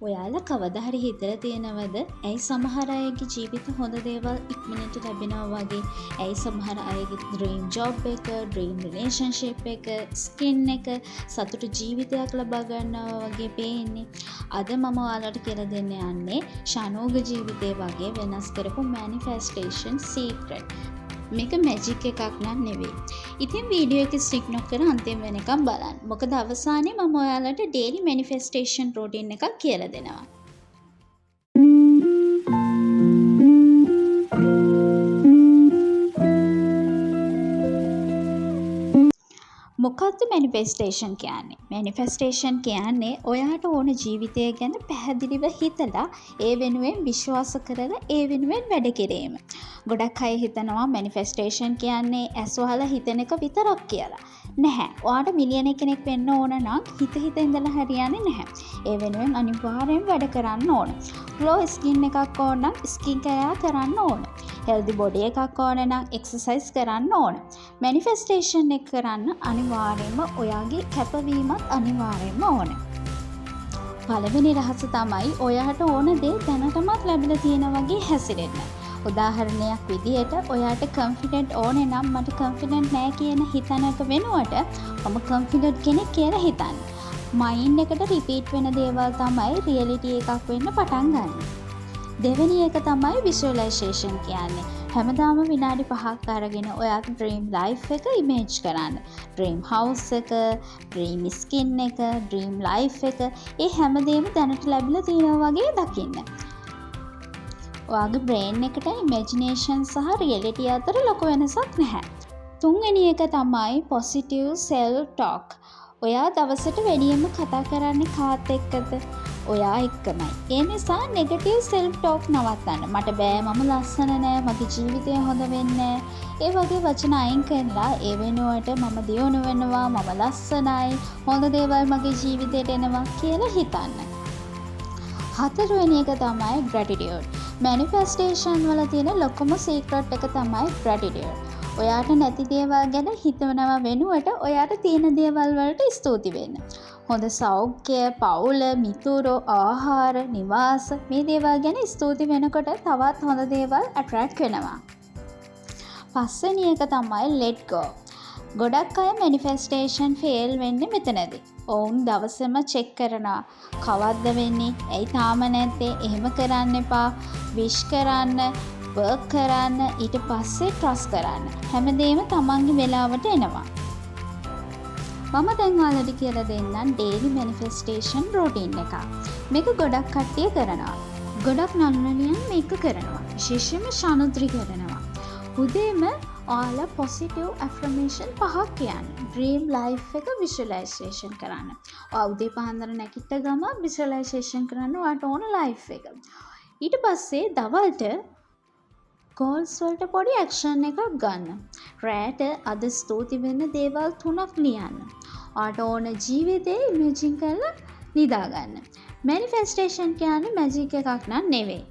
ඔයාලා කවදා හරි හිතලා තියෙනවද ඇයි සමහර අයගේ ජීවිත හොඳ දේවල් ඉක්මනට ලැබෙනවා වගේ? ඇයි සමහර අයගේ ඩ්‍රීම් ජොබ් එක, ඩ්‍රීම් රිලේෂන්ෂිප් එක, ස්කින් එක සතුටු ජීවිතයක් ලබා ගන්නවා වගේ පේන්නේ? අද මම ඔයාලට කියලා දෙන්න යන්නේ ෂනෝගේ ජීවිතේ වගේ වෙනස් කරපු මැනිෆෙස්ටේෂන් සීක්‍රට්. මේක මැජික් එකක් නම් නෙවෙයි. ඉතින් වීඩියෝ එක ස්කිප් නොකර අන්තිම වෙනකම් බලන්න. මොකද අවසානයේ මම ඔයාලට ඩේලි මැනිෆෙස්ටේෂන් රූටින් එකක් කියලා දෙනවා. මොකක්ද මැනිෆෙස්ටේෂන් කියන්නේ? මැනිෆෙස්ටේෂන් කියන්නේ ඔයාට ඕන ජීවිතය ගැන පැහැදිලිව හිතලා ඒ වෙනුවෙන් විශ්වාස කරලා ඒ වෙනුවෙන් වැඩ කිරීම. ගොඩක් අය හිතනවා මැනිෆෙස්ටේෂන් කියන්නේ ඇස් වහලා හිතන එක විතරක් කියලා. නැහැ. ඔයාට මිලියන කෙනෙක් වෙන්න ඕන නම් හිත ඉඳලා හරියන්නේ නැහැ. ඒ වෙනුවෙන් අනිවාර්යෙන් වැඩ කරන්න ඕන. ග්ලෝ ස්කින් එකක් ඕන නම් ස්කින් කෙයාර් කරන්න ඕන. හෙල්දි බොඩි එකක් ඕන නම් එක්සර්සයිස් කරන්න ඕන. මැනිෆෙස්ටේෂන් එක කරන්න අනිවාර්යයෙන්ම ඔයාගේ කැපවීමත් අනිවාර්යයෙන්ම ඕන. පළවෙනි රහස තමයි ඔයාට ඕන දේ දැනටමත් ලැබිලා තියෙන වගේ හැසිරෙන්න. උදාහරණයක් විදිහට ඔයාට කන්ෆිඩන්ට් ඕනේ නම් මට කන්ෆිඩන්ට් නෑ කියන හිතනක වෙනුවට මම කන්ෆිඩන්ට් කෙනෙක් කියලා හිතන්න. මයින්ඩ් එකට රිපීට් වෙන දේවල් තමයි රියැලිටි එකක් වෙන්න පටන් ගන්න. දෙවෙනි එක තමයි විෂුවලයිසේෂන් කියන්නේ. හැමදාම විනාඩි 5ක් අරගෙන ඔයාගේ ඩ්‍රීම් ලයිෆ් එක ඉමේජ් කරන්න. ඩ්‍රීම් හවුස් එක, ඩ්‍රීම් ස්කින් එක, ඩ්‍රීම් ලයිෆ් එක ඒ හැමදේම දැනට ලැබිලා තියෙනවා වගේ දකින්න. ඔයාගේ බ්‍රේන් එකට ඉමේජිනේෂන් සහ රියැලිටි අතර ලොකු වෙනසක් නැහැ. තුන්වෙනි එක තමයි පොසිටිව් සෙල්ෆ් ටෝක්. ඔයා දවසට වැඩියෙන්ම කතා කරන්නේ කාත් එක්කද? ඔයා එක්කමයි. ඒ නිසා නෙගටිව් සෙල්ෆ් ටෝක් නවත්තන්න. මට බෑ, මම ලස්සන නෑ, මගේ ජීවිතය හොඳ වෙන්නේ නෑ. ඒ වගේ වචන අයින් කරලා ඒ වෙනුවට මම දියුණු වෙනවා, මම ලස්සනයි, හොඳ දේවල් මගේ ජීවිතේට එනවා කියලා හිතන්න. හතරවෙනි එක තමයි ග්‍රැටිටියුඩ්. මැනිෆෙස්ටේෂන් වල තියෙන ලොකුම සීක්‍රට් එක තමයි ග්‍රැටිටියුඩ්. ඔයාට නැති දේවල් ගැන හිතනවා වෙනුවට ඔයාට තියෙන දේවල් වලට ස්තුති වෙන්න. හොඳ සෞඛ්‍ය, පවුල, මිතුරෝ, ආහාර, නිවාස මේ දේවල් ගැන ස්තුති වෙනකොට තවත් හොඳ දේවල් ඇට්‍රැක්ට් වෙනවා. පස්වෙනි එක තමයි let go. ගොඩක් අය මැනිෆෙස්ටේෂන් ෆේල් වෙන්නේ මෙතනදී. ඔවුන් දවසම චෙක් කරනවා. කවද්ද වෙන්නේ? ඇයි තාම නැත්තේ? එහෙම කරන්න එපා. විශ් කරන්න, වර්ක් කරන්න, ඊට පස්සේ ට්‍රස්ට් කරන්න. හැමදේම තමන්ගේ වෙලාවට එනවා. මම දැන් ඔයාලට කියලා දෙන්නම් ඩේලි මැනිෆෙස්ටේෂන් රූටින් එක. මේක ගොඩක් කට්ටිය කරනවා. ගොඩක් නළුනියන් මේක කරනවා. විශේෂයෙන්ම ශනුද්‍රි කරනවා. උදේම ඔයාලා පොසිටිව් ඇෆර්මේෂන් 5ක් කියන්න. ඩ්‍රීම් ලයිෆ් එක විෂුවලයිසේෂන් කරන්න. ඔයා උදේ පාන්දර නැගිට ගම විෂුවලයිසේෂන් කරන්න ඔයාට ඕන ලයිෆ් එක. ඊට පස්සේ දවල්ට ගෝල්ස් වලට පොඩි ඇක්ෂන් එකක් ගන්න. රැට අද ස්තුති වෙන්න දේවල් 3ක් ලියන්න. ඔයාට ඕන ජීවිතේ ඉමේජින් කරලා නිදා ගන්න. මැනිෆෙස්ටේෂන් කියන්නේ මැජික් එකක් නන් නෙවෙයි.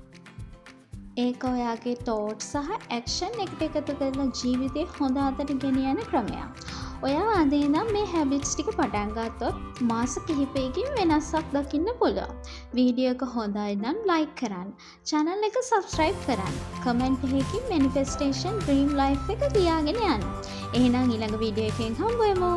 ඒක ඔයාගේ තෝට් සහ ඇක්ෂන් එකට එකතු කරලා ජීවිතේ හොඳ අතට ගෙනියන ක්‍රමයක්. ඔයා අද ඉඳන් මේ හැබිට්ස් ටික පටන් ගත්තොත් මාස කිහිපයකින් වෙනසක් දකින්න පුළුවන්. වීඩියෝ එක හොඳයි නම් ලයික් කරන්න. channel එක subscribe කරන්න. කමෙන්ට් එකකින් manifestation dream life එක තියාගෙන යන්න. එහෙනම් ඊළඟ වීඩියෝ එකෙන් හම්බ වෙමු.